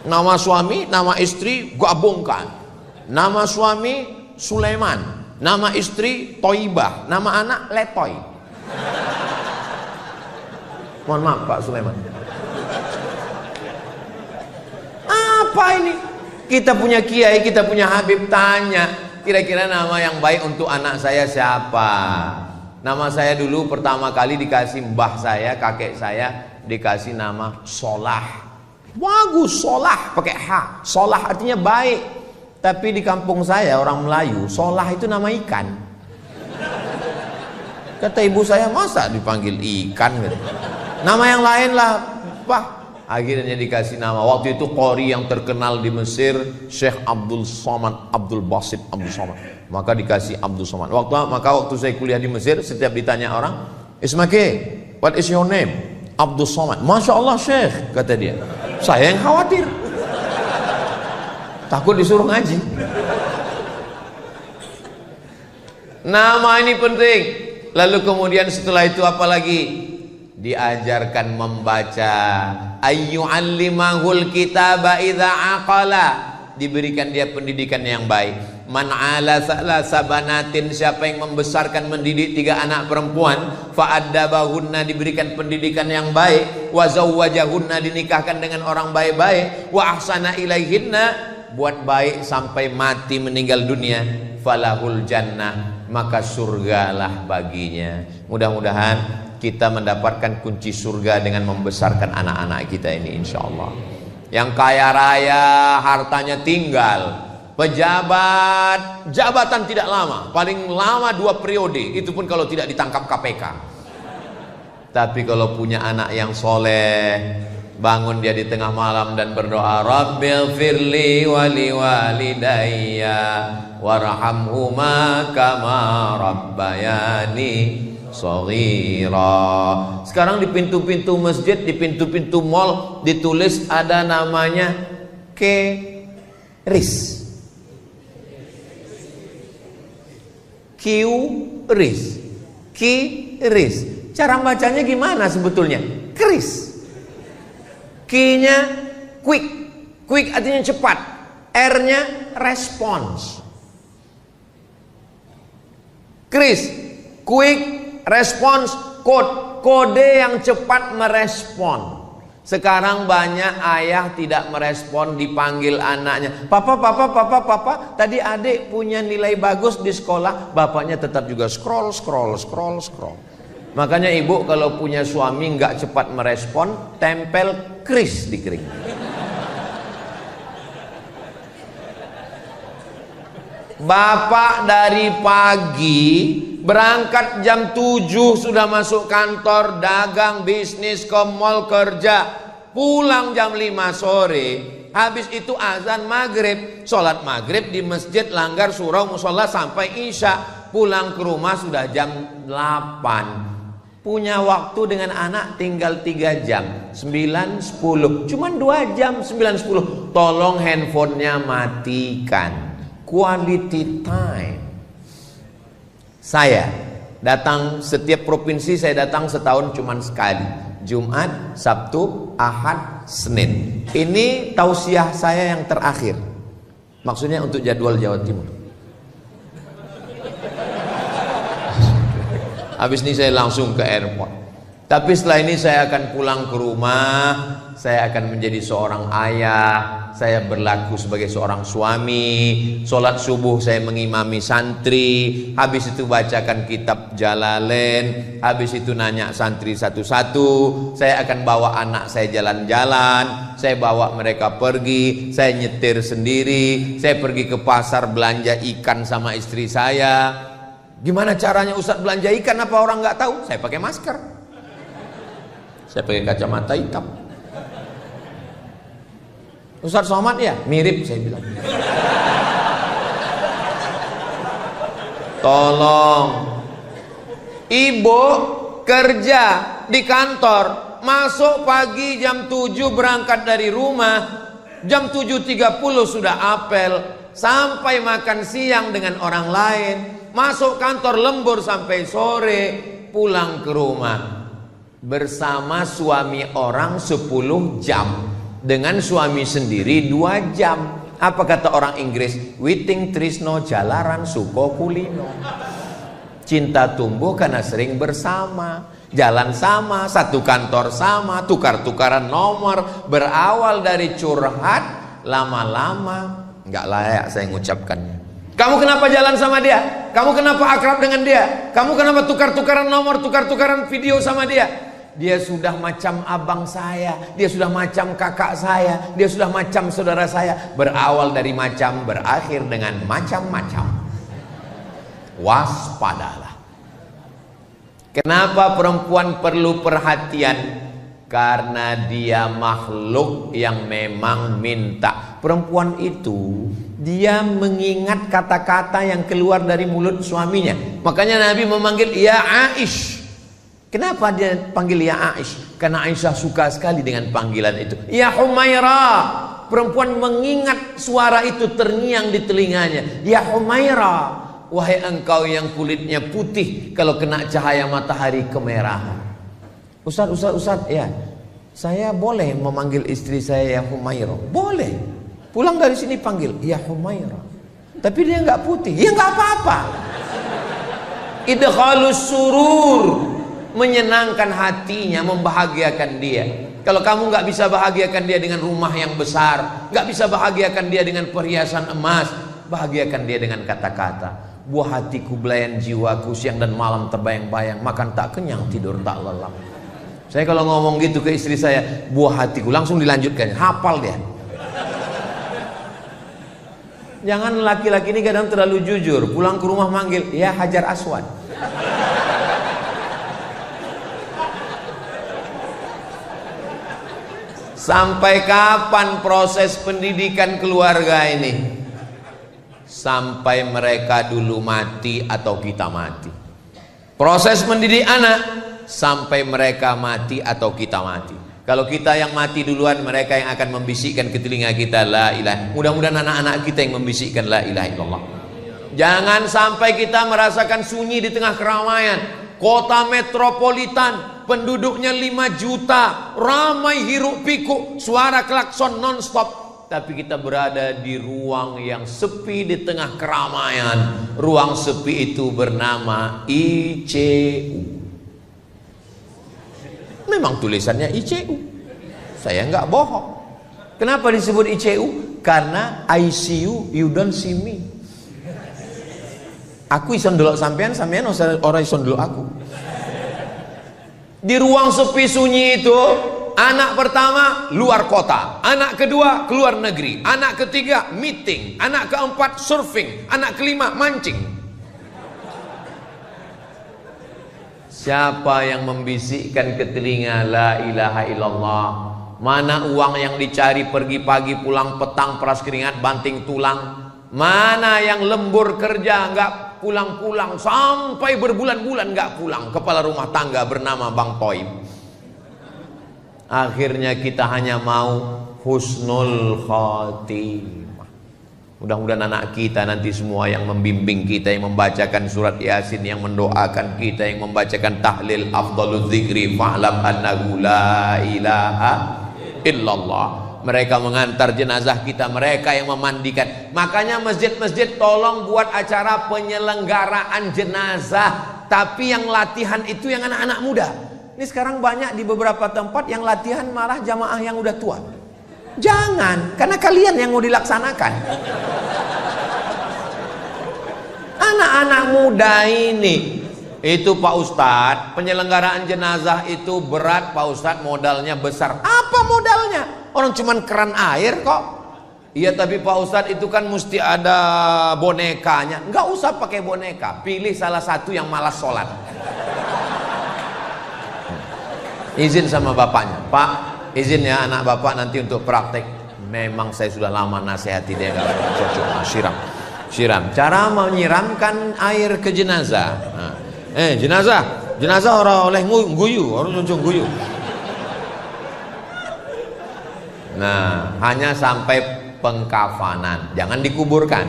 Nama suami, nama istri gabungkan. Nama suami Sulaiman, nama istri Toibah, nama anak Letoy. Mohon maaf Pak Sulaiman. Apa ini? Kita punya kiai, kita punya Habib, tanya kira-kira nama yang baik untuk anak saya siapa? Nama saya dulu pertama kali dikasih mbah saya, kakek saya, dikasih nama Solah. Bagus, Solah pakai H. Solah artinya baik. Tapi di kampung saya orang Melayu, Solah itu nama ikan. Kata ibu saya, masa dipanggil ikan gitu. Nama yang lain lah, Pak. Akhirnya dikasih nama. Waktu itu qori yang terkenal di Mesir, Syekh Abdul Somad, Abdul Basit Abdul Somad. Maka dikasih Abdul Somad. Maka waktu saya kuliah di Mesir, setiap ditanya orang, Ismake, what is your name? Abdul Somad. Masya Allah Syekh, kata dia. Saya yang khawatir, takut disuruh ngaji. Nama ini penting. Lalu kemudian setelah itu apa lagi? Diajarkan membaca. Ayyu'allimahul kitaba idza aqala. Diberikan dia pendidikan yang baik. Man ala salasa banatin, siapa yang membesarkan mendidik 3 anak perempuan, fa'addabahunna, diberikan pendidikan yang baik, wa zawwajahunna, dinikahkan dengan orang baik-baik, wa ahsana ilaihinna, buat baik sampai mati meninggal dunia, falahul jannah, maka surgalah baginya. Mudah-mudahan kita mendapatkan kunci surga dengan membesarkan anak-anak kita ini, insyaallah. Yang kaya raya hartanya tinggal, pejabat jabatan tidak lama, paling lama 2 periode, itu pun kalau tidak ditangkap KPK. Tapi kalau punya anak yang soleh, bangun dia di tengah malam dan berdoa, Rabbil firli wali walidayya warhamhuma kama rabbayani shaghira. Sekarang di pintu-pintu masjid, di pintu-pintu mall ditulis ada namanya QRIS. QRIS. QRIS. Cara bacanya gimana sebetulnya? Kris. Q-nya quick. Quick artinya cepat. R-nya response. Kris, quick response code. Kode yang cepat merespon. Sekarang banyak ayah tidak merespon, dipanggil anaknya, papa, tadi adik punya nilai bagus di sekolah, bapaknya tetap juga scroll. Makanya ibu kalau punya suami nggak cepat merespon, tempel kris di kering. Bapak dari pagi berangkat jam 7 sudah masuk kantor, dagang, bisnis, ke mall, kerja, pulang jam 5 sore. Habis itu azan maghrib, sholat maghrib di masjid, langgar surau musola sampai isya, pulang ke rumah sudah jam 8. Punya waktu dengan anak tinggal 3 jam, 9, 10, cuman 2 jam, 9, 10. Tolong handphonenya matikan. Quality time. Saya datang setiap provinsi, saya datang setahun cuman sekali, Jumat, Sabtu, Ahad, Senin. Ini tausiah saya yang terakhir. Maksudnya untuk jadwal Jawa Timur. Habis ini saya langsung ke airport. Tapi setelah ini saya akan pulang ke rumah, saya akan menjadi seorang ayah, saya berlaku sebagai seorang suami, sholat subuh saya mengimami santri, habis itu bacakan kitab Jalalain, habis itu nanya santri satu-satu, saya akan bawa anak saya jalan-jalan, saya bawa mereka pergi, saya nyetir sendiri, saya pergi ke pasar belanja ikan sama istri saya. Gimana caranya Ustadz belanja ikan, apa orang nggak tahu? Saya pakai masker, saya pakai kacamata hitam. Ustadz Somad ya? Mirip, saya bilang. Tolong. Ibu kerja di kantor, masuk pagi jam 7 berangkat dari rumah, jam 7.30 sudah apel, sampai makan siang dengan orang lain, masuk kantor lembur sampai sore, pulang ke rumah. Bersama suami orang 10 jam, dengan suami sendiri 2 jam. Apa kata orang Inggris? Witing trisno jalaran suko kulino. Cinta tumbuh karena sering bersama, jalan sama, satu kantor sama, tukar-tukaran nomor, berawal dari curhat, lama-lama nggak layak saya mengucapkannya. Kamu kenapa jalan sama dia? Kamu kenapa akrab dengan dia? Kamu kenapa tukar-tukaran nomor, tukar-tukaran video sama dia? Dia sudah macam abang saya, dia sudah macam kakak saya, dia sudah macam saudara saya. Berawal dari macam, berakhir dengan macam-macam. Waspadalah. Kenapa perempuan perlu perhatian? Karena dia makhluk yang memang minta. Perempuan itu dia mengingat kata-kata yang keluar dari mulut suaminya. Makanya Nabi memanggil ya Aish. Kenapa dia panggil ya Aish? Karena Aisyah suka sekali dengan panggilan itu. Ya Humairah. Perempuan mengingat suara itu terngiang di telinganya. Ya Humairah. Wahai engkau yang kulitnya putih, kalau kena cahaya matahari kemerahan. Ustaz, ya, saya boleh memanggil istri saya ya Humairah? Boleh. Pulang dari sini panggil ya Humairah. Tapi dia nggak putih, ya nggak apa-apa. Idkhalus surur, menyenangkan hatinya, membahagiakan dia. Kalau kamu nggak bisa bahagiakan dia dengan rumah yang besar, nggak bisa bahagiakan dia dengan perhiasan emas, bahagiakan dia dengan kata-kata. Buah hatiku, belayan jiwaku, siang dan malam terbayang-bayang, makan tak kenyang, tidur tak lelap. Saya kalau ngomong gitu ke istri saya, buah hatiku, langsung dilanjutkan, hafal dia. Jangan laki-laki ini kadang terlalu jujur, pulang ke rumah manggil ya Hajar Aswad. Sampai kapan proses pendidikan keluarga ini? Sampai mereka dulu mati atau kita mati. Proses mendidik anak sampai mereka mati atau kita mati. Kalau kita yang mati duluan, mereka yang akan membisikkan ke telinga kita la ilaha. Mudah-mudahan anak-anak kita yang membisikkan la ilaha illallah. Jangan sampai kita merasakan sunyi di tengah keramaian. Kota metropolitan, penduduknya 5 juta, ramai hiruk pikuk, suara klakson non-stop. Tapi kita berada di ruang yang sepi di tengah keramaian. Ruang sepi itu bernama ICU. Memang tulisannya ICU, saya nggak bohong. Kenapa disebut ICU? Karena ICU, you don't see me. Aku ison delok sampean, sampean orang ison delok aku. Di ruang sepi sunyi itu, anak pertama luar kota, anak kedua keluar negeri, anak ketiga meeting, anak keempat surfing, anak kelima mancing. Siapa yang membisikkan ke telinga la ilaha illallah? Mana uang yang dicari pergi pagi pulang petang, peras keringat banting tulang? Mana yang lembur kerja nggak pulang-pulang sampai berbulan-bulan nggak pulang, kepala rumah tangga bernama Bang Toib? Akhirnya kita hanya mau husnul khatimah. Mudah-mudahan anak kita nanti semua yang membimbing kita, yang membacakan surat Yasin, yang mendoakan kita, yang membacakan tahlil afdhaluz zikri fa'lam annahu la ilaha illallah. Mereka mengantar jenazah kita, mereka yang memandikan. Makanya masjid-masjid tolong buat acara penyelenggaraan jenazah, tapi yang latihan itu yang anak-anak muda. Ini sekarang banyak di beberapa tempat yang latihan malah jamaah yang udah tua. Jangan, karena kalian yang mau dilaksanakan. Anak-anak muda ini, itu Pak Ustadz, penyelenggaraan jenazah itu berat Pak Ustadz, modalnya besar. Apa modalnya? Orang cuman keran air kok. Iya tapi Pak Ustadz itu kan mesti ada bonekanya. Nggak usah pakai boneka, pilih salah satu yang malas sholat. Izin sama bapaknya, Pak, izin ya anak bapak nanti untuk praktek. Memang saya sudah lama nasihati dia, gak cocok. Siram. Cara menyiramkan air ke jenazah. Nah, jenazah orang oleh guyu, orang ujung guyu. Nah, hanya sampai pengkafanan, jangan dikuburkan.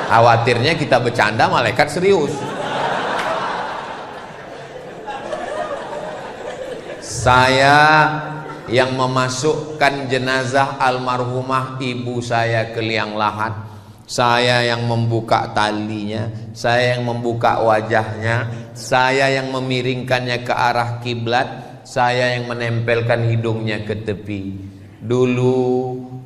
Khawatirnya kita bercanda malaikat serius. Saya yang memasukkan jenazah almarhumah ibu saya ke liang lahat, saya yang membuka talinya, saya yang membuka wajahnya, saya yang memiringkannya ke arah kiblat, saya yang menempelkan hidungnya ke tepi. Dulu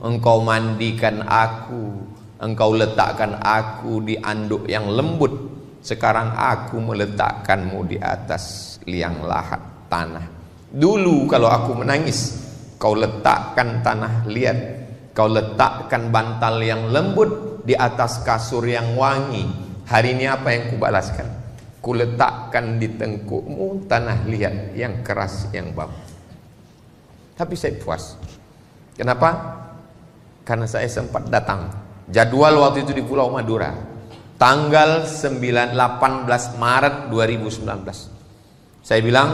engkau mandikan aku, engkau letakkan aku di anduk yang lembut, sekarang aku meletakkanmu di atas liang lahat tanah. Dulu kalau aku menangis, kau letakkan tanah liat, kau letakkan bantal yang lembut di atas kasur yang wangi. Hari ini apa yang kubalaskan? Kuletakkan di tengkukmu tanah liat yang keras, yang bau. Tapi saya puas. Kenapa? Karena saya sempat datang. Jadwal waktu itu di Pulau Madura, tanggal 18 Maret 2019. Saya bilang,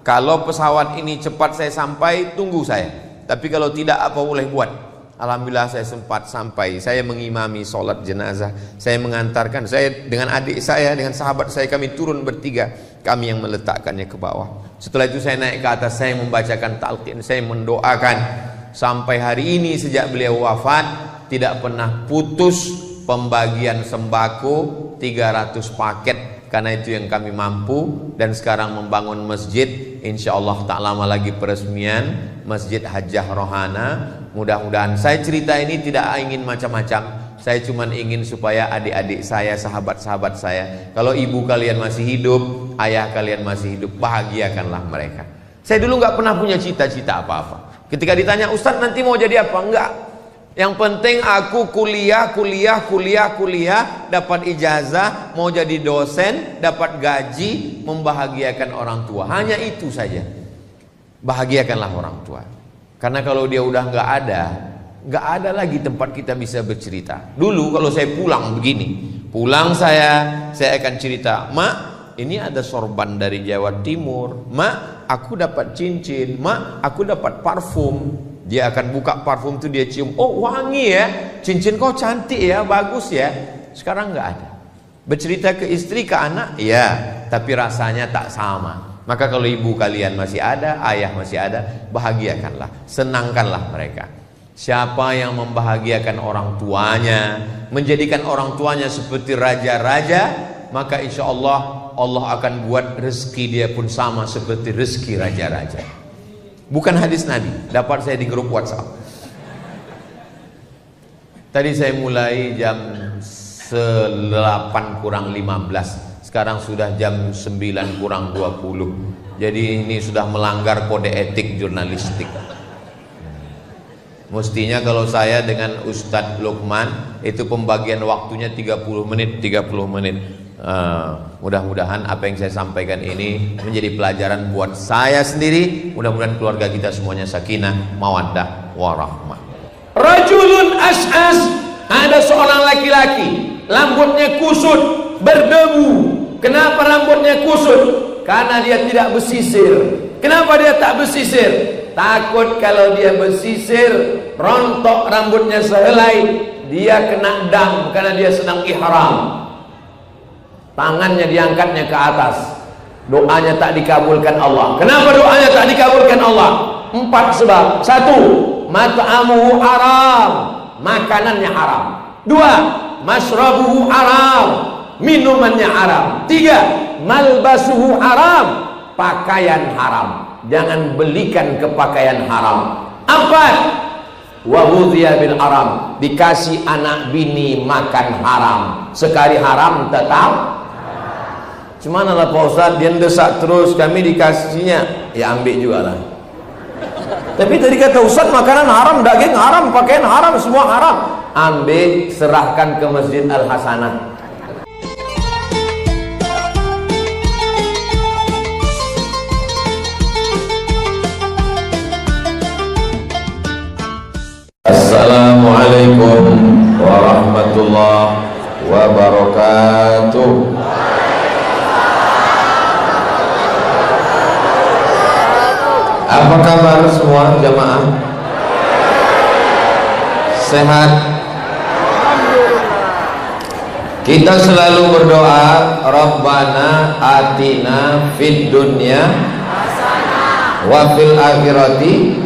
kalau pesawat ini cepat saya sampai, tunggu saya. Tapi kalau tidak, apa boleh buat? Alhamdulillah saya sempat sampai. Saya mengimami sholat jenazah. Saya mengantarkan, saya dengan adik saya, dengan sahabat saya, kami turun bertiga. Kami yang meletakkannya ke bawah. Setelah itu saya naik ke atas, saya membacakan talqin, saya mendoakan. Sampai hari ini sejak beliau wafat, tidak pernah putus pembagian sembako 300 paket. Karena itu yang kami mampu. Dan sekarang membangun masjid, insya Allah tak lama lagi peresmian Masjid Hajjah Rohana. Mudah-mudahan, saya cerita ini tidak ingin macam-macam. Saya cuma ingin supaya adik-adik saya, sahabat-sahabat saya, kalau ibu kalian masih hidup, ayah kalian masih hidup, bahagiakanlah mereka. Saya dulu nggak pernah punya cita-cita apa-apa. Ketika ditanya, Ustadz nanti mau jadi apa? Enggak. Yang penting aku kuliah, dapat ijazah, mau jadi dosen, dapat gaji, membahagiakan orang tua. Hanya itu saja. Bahagiakanlah orang tua. Karena kalau dia udah nggak ada lagi tempat kita bisa bercerita. Dulu kalau saya pulang begini, pulang saya akan cerita, Mak, ini ada sorban dari Jawa Timur, Mak, aku dapat cincin, Mak, aku dapat parfum. Dia akan buka parfum itu, dia cium, oh wangi ya, cincin kau cantik ya, bagus ya. Sekarang nggak ada. Bercerita ke istri, ke anak, ya, tapi rasanya tak sama. Maka kalau ibu kalian masih ada, ayah masih ada, bahagiakanlah, senangkanlah mereka. Siapa yang membahagiakan orang tuanya, menjadikan orang tuanya seperti raja-raja, maka insya Allah Allah akan buat rezeki dia pun sama seperti rezeki raja-raja. Bukan hadis Nabi, dapat saya di grup WhatsApp. Tadi saya mulai jam 8 kurang 15. Sekarang sudah jam 9 kurang 20. Jadi ini sudah melanggar kode etik jurnalistik. Mestinya kalau saya dengan Ustadz Lukman itu pembagian waktunya 30 menit. Mudah-mudahan apa yang saya sampaikan ini menjadi pelajaran buat saya sendiri. Mudah-mudahan keluarga kita semuanya sakinah, mawaddah, warahmah. Rajulun as'as, ada seorang laki-laki, rambutnya kusut, berdebu. Kenapa rambutnya kusut? Karena dia tidak bersisir. Kenapa dia tak bersisir? Takut kalau dia bersisir, rontok rambutnya sehelai, dia kena dam karena dia sedang ihram. Tangannya diangkatnya ke atas, doanya tak dikabulkan Allah. Kenapa doanya tak dikabulkan Allah? 4 sebab. 1, mat'amuhu haram, makanannya haram. 2, masrabuhu haram, minumannya haram. 3, malbasuhu haram, pakaian haram. Jangan belikan ke pakaian haram. 4, wahudhiya bil haram, dikasih anak bini makan haram. Sekali haram tetap. Cuman lah Pak Ustaz, dia desak terus, kami dikasihnya, ya ambil juga lah. Tapi tadi kata Ustaz makanan haram, daging haram, pakaian haram, semua haram. Ambil, serahkan ke Masjid Al-Hasanah. Assalamualaikum warahmatullahi wabarakatuh. Apa kabar semua jamaah? Sehat? Kita selalu berdoa, Rabbana atina fid dunya wa fil akhirati